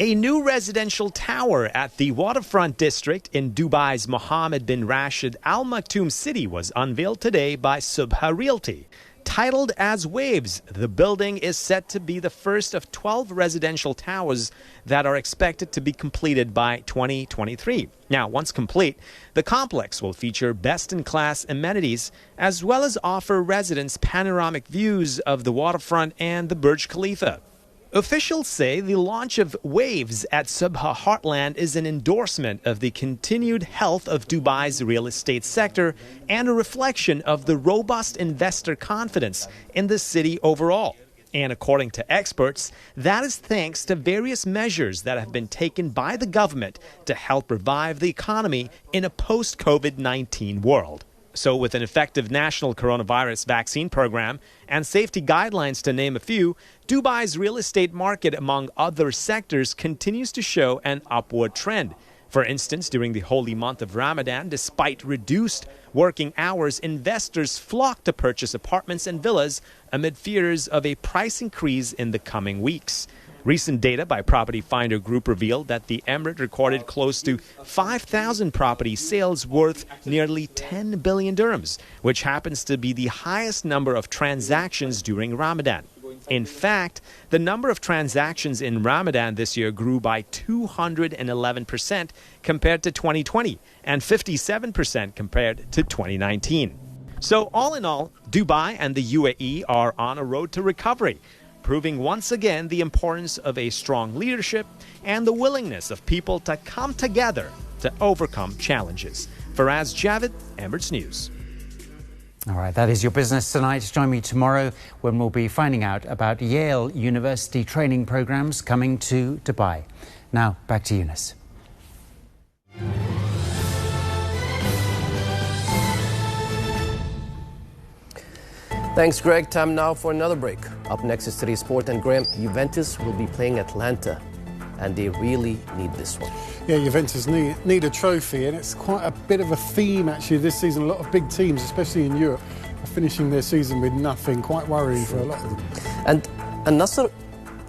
A new residential tower at the waterfront district in Dubai's Mohammed bin Rashid Al Maktoum city was unveiled today by Sobha Realty. Titled as Waves, the building is set to be the first of 12 residential towers that are expected to be completed by 2023. Now, once complete, the complex will feature best-in-class amenities as well as offer residents panoramic views of the waterfront and the Burj Khalifa. Officials say the launch of Waves at Sobha Heartland is an endorsement of the continued health of Dubai's real estate sector and a reflection of the robust investor confidence in the city overall. And according to experts, that is thanks to various measures that have been taken by the government to help revive the economy in a post-COVID-19 world. So with an effective national coronavirus vaccine program and safety guidelines to name a few, Dubai's real estate market, among other sectors, continues to show an upward trend. For instance, during the holy month of Ramadan, despite reduced working hours, investors flocked to purchase apartments and villas amid fears of a price increase in the coming weeks. Recent data by Property Finder Group revealed that the emirate recorded close to 5,000 property sales worth nearly 10 billion dirhams, which happens to be the highest number of transactions during Ramadan. In fact, the number of transactions in Ramadan this year grew by 211% compared to 2020 and 57% compared to 2019. So all in all, Dubai and the UAE are on a road to recovery, proving once again the importance of a strong leadership and the willingness of people to come together to overcome challenges. Faraz Javid, Emirates News. All right, that is your business tonight. Join me tomorrow when we'll be finding out about Yale University training programs coming to Dubai. Now, back to Eunice. Thanks, Greg. Time now for another break. Up next is today's sport, and Graham, Juventus will be playing Atlanta, and they really need this one. Yeah, Juventus need a trophy, and it's quite a bit of a theme actually this season. A lot of big teams, especially in Europe, are finishing their season with nothing. Quite worrying for a lot of them. And Nasser,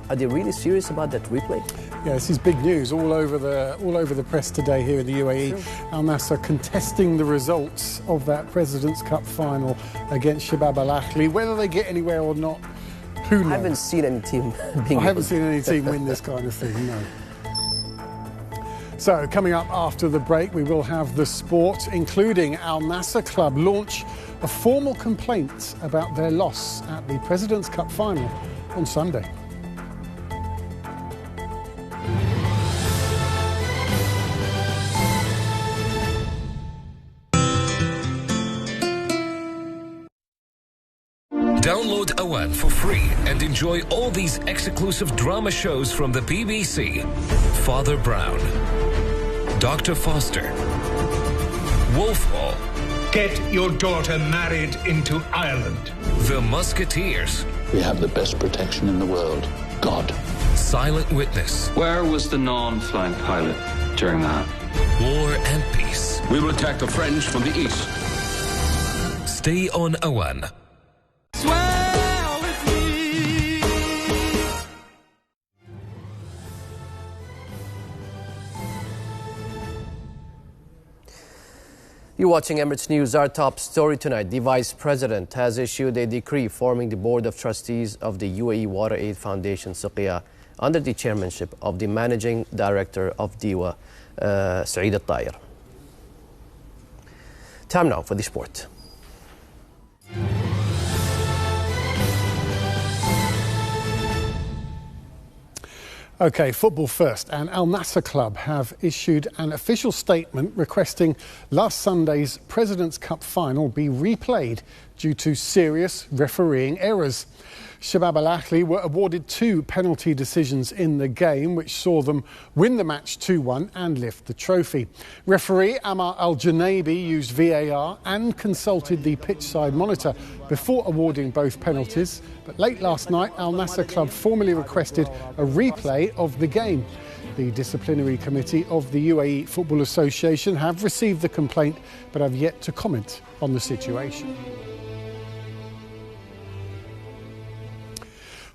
are they really serious about that replay? Yeah, this is big news all over the press today here in the UAE. Sure. Al Nassr contesting the results of that President's Cup final against Shabab Al Ahly. Whether they get anywhere or not, who knows? I haven't seen any team win this kind of thing, no. So, coming up after the break, we will have the sport, including Al Nassr Club launch a formal complaint about their loss at the President's Cup final on Sunday. Download Awan for free and enjoy all these exclusive drama shows from the BBC. Father Brown, Dr. Foster, Wolf Hall. Get your daughter married into Ireland. The Musketeers. We have the best protection in the world, God. Silent Witness. Where was the non-flying pilot during that? War and Peace. We will attack the French from the east. Stay on Awan. You're watching Emirates News. Our top story tonight. The Vice President has issued a decree forming the Board of Trustees of the UAE Water Aid Foundation, Suqiyah, under the chairmanship of the Managing Director of DIWA, Saeed Al-Tayer. Time now for the sport. OK, football first. And Al Nassr Club have issued an official statement requesting last Sunday's President's Cup final be replayed due to serious refereeing errors. Shabab Al Ahly were awarded 2 penalty decisions in the game, which saw them win the match 2-1 and lift the trophy. Referee Amar Al-Janaibi used VAR and consulted the pitchside monitor before awarding both penalties. But late last night, Al Nassr Club formally requested a replay of the game. The disciplinary committee of the UAE Football Association have received the complaint but have yet to comment on the situation.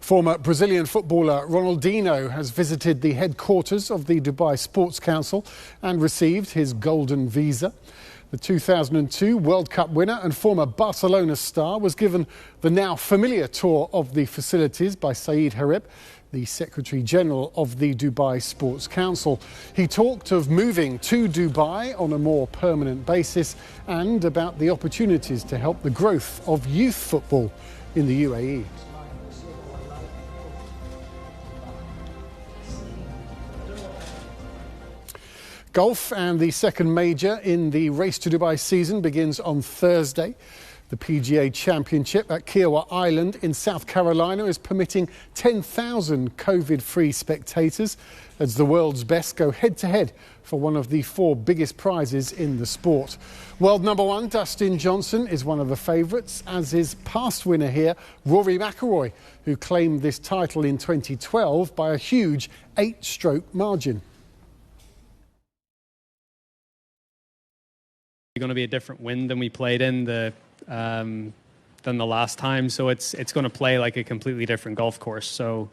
Former Brazilian footballer Ronaldinho has visited the headquarters of the Dubai Sports Council and received his golden visa. The 2002 World Cup winner and former Barcelona star was given the now familiar tour of the facilities by Saeed Harib, the Secretary-General of the Dubai Sports Council. He talked of moving to Dubai on a more permanent basis and about the opportunities to help the growth of youth football in the UAE. Golf and the second major in the Race to Dubai season begins on Thursday. The PGA Championship at Kiowa Island in South Carolina is permitting 10,000 COVID-free spectators as the world's best go head-to-head for one of the four biggest prizes in the sport. World number one Dustin Johnson is one of the favourites, as is past winner here Rory McIlroy, who claimed this title in 2012 by a huge 8-stroke margin. Going to be a different wind than we played in than the last time, so it's going to play like a completely different golf course. So,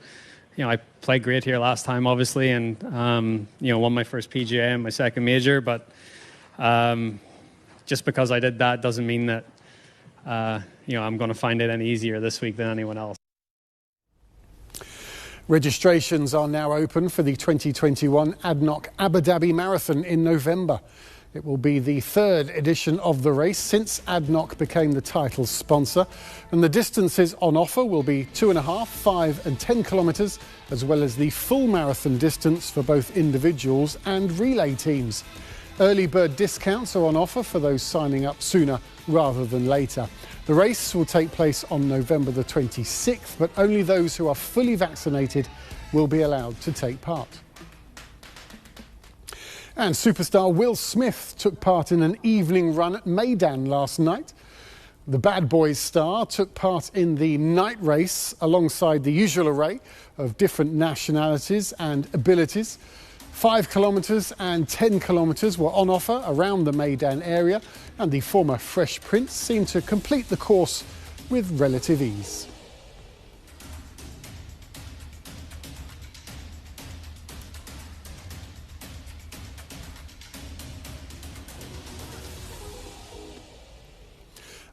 I played great here last time, obviously, and won my first PGA and my second major. But just because I did that doesn't mean that I'm going to find it any easier this week than anyone else. Registrations are now open for the 2021 ADNOC Abu Dhabi Marathon in November. It will be the third edition of the race since ADNOC became the title sponsor. And the distances on offer will be 2.5, 5 and 10 kilometres, as well as the full marathon distance for both individuals and relay teams. Early bird discounts are on offer for those signing up sooner rather than later. The race will take place on November the 26th, but only those who are fully vaccinated will be allowed to take part. And superstar Will Smith took part in an evening run at Meydan last night. The Bad Boys star took part in the night race alongside the usual array of different nationalities and abilities. 5 kilometres and 10 kilometres were on offer around the Meydan area, and the former Fresh Prince seemed to complete the course with relative ease.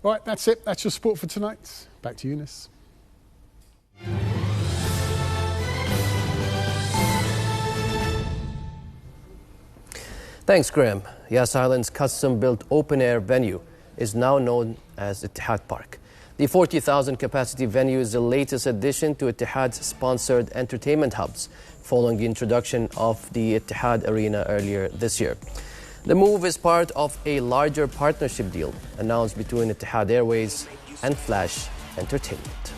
All right, that's it. That's your sport for tonight. Back to Eunice. Thanks, Graham. Yas Island's custom-built open-air venue is now known as Ittihad Park. The 40,000 capacity venue is the latest addition to Ittihad's sponsored entertainment hubs, following the introduction of the Ittihad Arena earlier this year. The move is part of a larger partnership deal announced between Ittihad Airways and Flash Entertainment.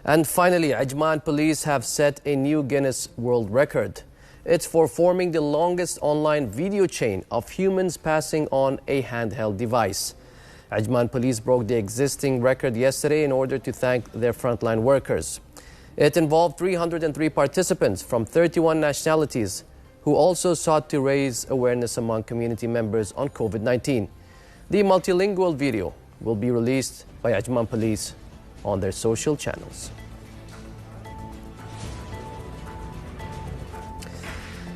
And finally, Ajman police have set a new Guinness World Record. It's for forming the longest online video chain of humans passing on a handheld device. Ajman police broke the existing record yesterday in order to thank their frontline workers. It involved 303 participants from 31 nationalities who also sought to raise awareness among community members on COVID-19. The multilingual video will be released by Ajman Police on their social channels.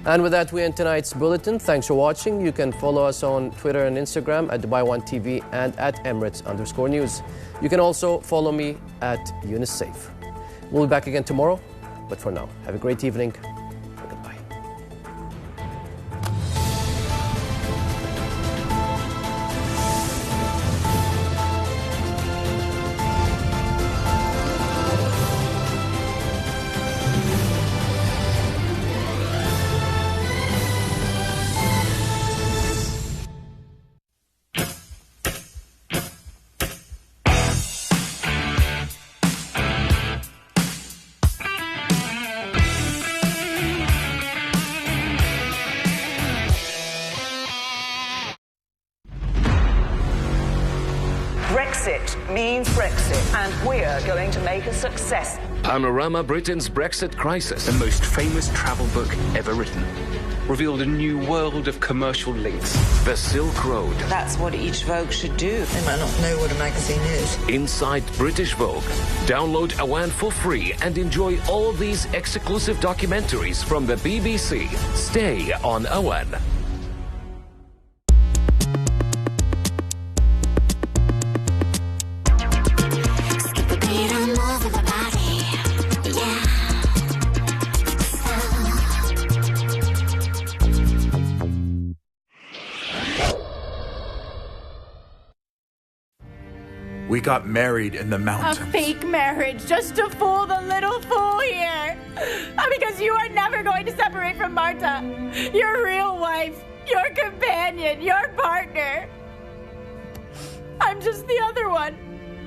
And with that, we end tonight's bulletin. Thanks for watching. You can follow us on Twitter and Instagram at Dubai One TV and at Emirates_News. You can also follow me at Eunice Safe. We'll be back again tomorrow, but for now, have a great evening. Goodbye. and we're going to make a success. Panorama Britain's Brexit crisis. The most famous travel book ever written. Revealed a new world of commercial links. The Silk Road. That's what each Vogue should do. They might not know what a magazine is. Inside British Vogue. Download Awan for free and enjoy all these exclusive documentaries from the BBC. Stay on Awan. We got married in the mountains. A fake marriage just to fool the little fool here. Because you are never going to separate from Marta. Your real wife, your companion, your partner. I'm just the other one.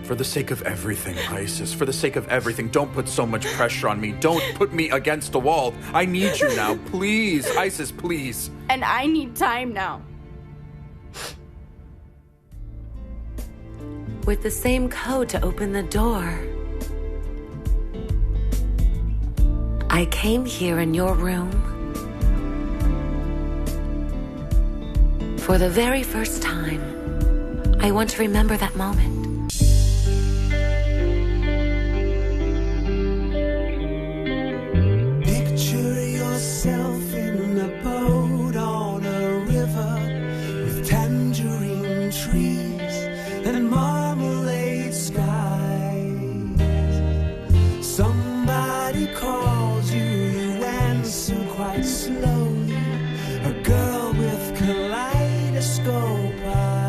For the sake of everything, Isis, for the sake of everything, don't put so much pressure on me. Don't put me against the wall. I need you now. Please, Isis, please. And I need time now. With the same code to open the door. I came here in your room for the very first time. I want to remember that moment. Picture yourself in a boat on a river with tangerine trees and marmalade skies. Somebody calls you, you answer quite slowly. A girl with kaleidoscope eyes.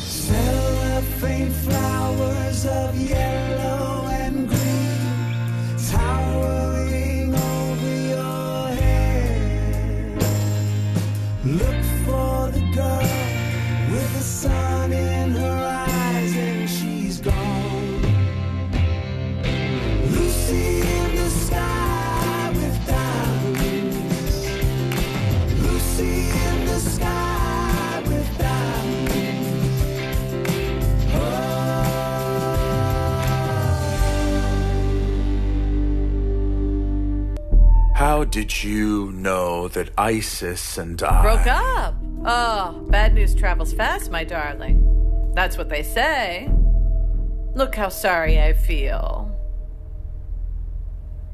Cellophane flowers of yellow and green towering over your head. Look for the girl with the sun in her eyes and she's gone. Lucy in the sky with diamonds. Lucy in the sky with diamonds. How did you know that Isis and I... Broke up? Oh, bad news travels fast, my darling. That's what they say. Look how sorry I feel.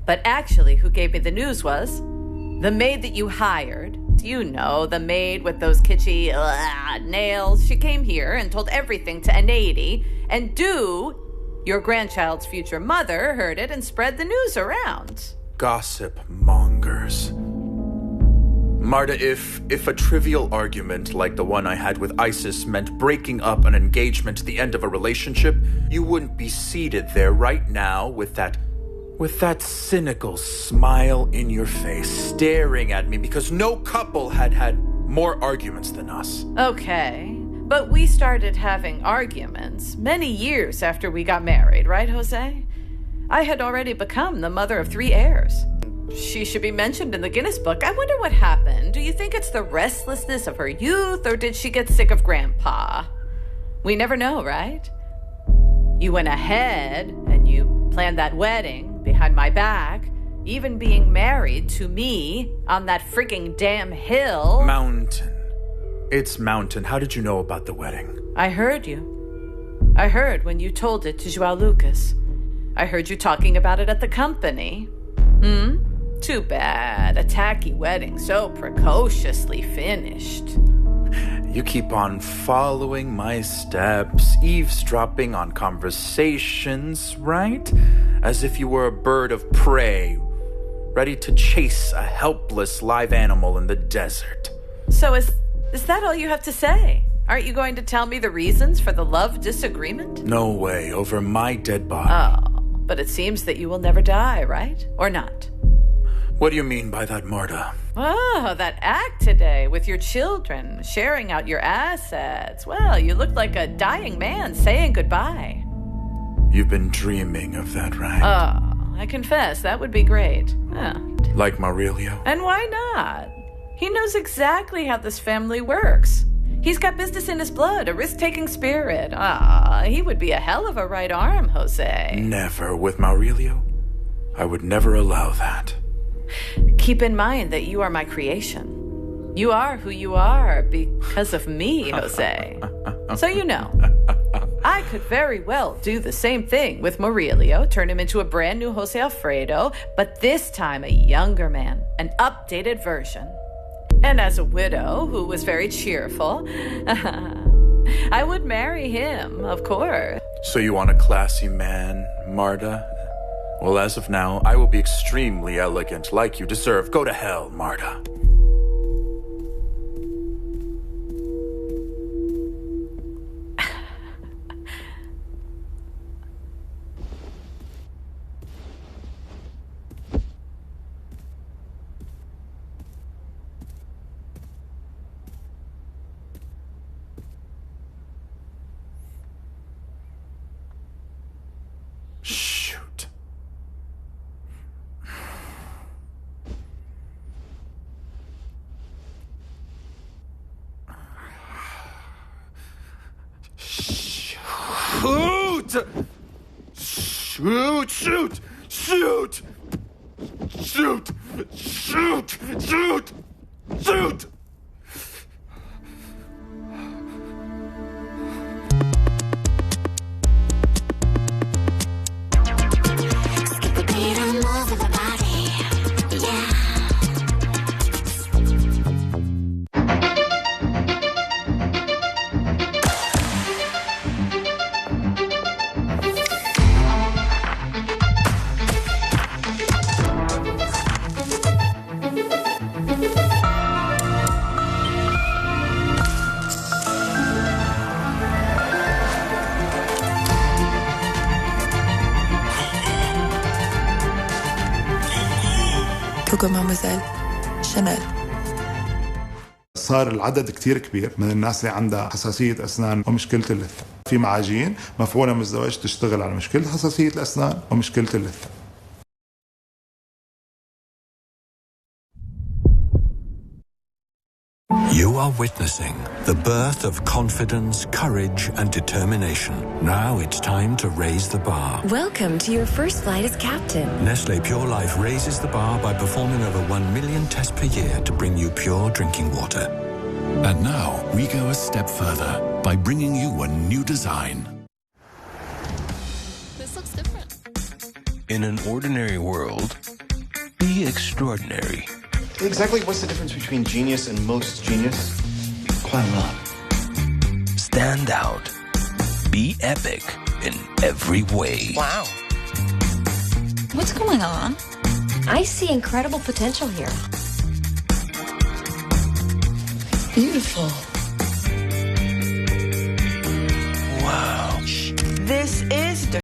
But actually, who gave me the news was the maid that you hired. You know, the maid with those kitschy nails. She came here and told everything to Anady, and your grandchild's future mother, heard it and spread the news around. Gossip mongers. Marta, if a trivial argument like the one I had with Isis meant breaking up an engagement to the end of a relationship, you wouldn't be seated there right now with that cynical smile in your face, staring at me because no couple had more arguments than us. Okay, but we started having arguments many years after we got married, right, Jose? I had already become the mother of 3 heirs. She should be mentioned in the Guinness Book. I wonder what happened. Do you think it's the restlessness of her youth, or did she get sick of Grandpa? We never know, right? You went ahead and you planned that wedding behind my back, even being married to me on that freaking damn hill. Mountain. It's Mountain. How did you know about the wedding? I heard you. I heard when you told it to João Lucas. I heard you talking about it at the company. Too bad. A tacky wedding so precociously finished. You keep on following my steps, eavesdropping on conversations, right? As if you were a bird of prey, ready to chase a helpless live animal in the desert. So is that all you have to say? Aren't you going to tell me the reasons for the love disagreement? No way, over my dead body. Oh, but it seems that you will never die, right? Or not? What do you mean by that, Marta? Oh, that act today with your children, sharing out your assets. Well, you look like a dying man saying goodbye. You've been dreaming of that, right? Oh, I confess, that would be great. Like Maurelio? And why not? He knows exactly how this family works. He's got business in his blood, a risk-taking spirit. He would be a hell of a right arm, Jose. Never with Maurelio. I would never allow that. Keep in mind that you are my creation. You are who you are because of me, Jose. So you know, I could very well do the same thing with Maurelio, turn him into a brand new Jose Alfredo, but this time a younger man, an updated version. And as a widow who was very cheerful, I would marry him, of course. So you want a classy man, Marta? Well, as of now, I will be extremely elegant, like you deserve. Go to hell, Marta. Shoot! Shoot! Shoot! Shoot! Shoot! Shoot! Shoot! Skip the beat and move with the body. Yeah. مامزيل شانيل. صار العدد كتير كبير من الناس اللي عندها حساسية أسنان ومشكلة اللثة. في معاجين مفعولة من الزواج تشتغل على مشكلة حساسية الأسنان ومشكلة اللثة. You are witnessing the birth of confidence, courage, and determination. Now it's time to raise the bar. Welcome to your first flight as captain. Nestle Pure Life raises the bar by performing over 1 million tests per year to bring you pure drinking water. And now we go a step further by bringing you a new design. This looks different. In an ordinary world, be extraordinary. Exactly what's the difference between genius and most genius? Climb up. Stand out. Be epic in every way. Wow. What's going on? I see incredible potential here. Beautiful.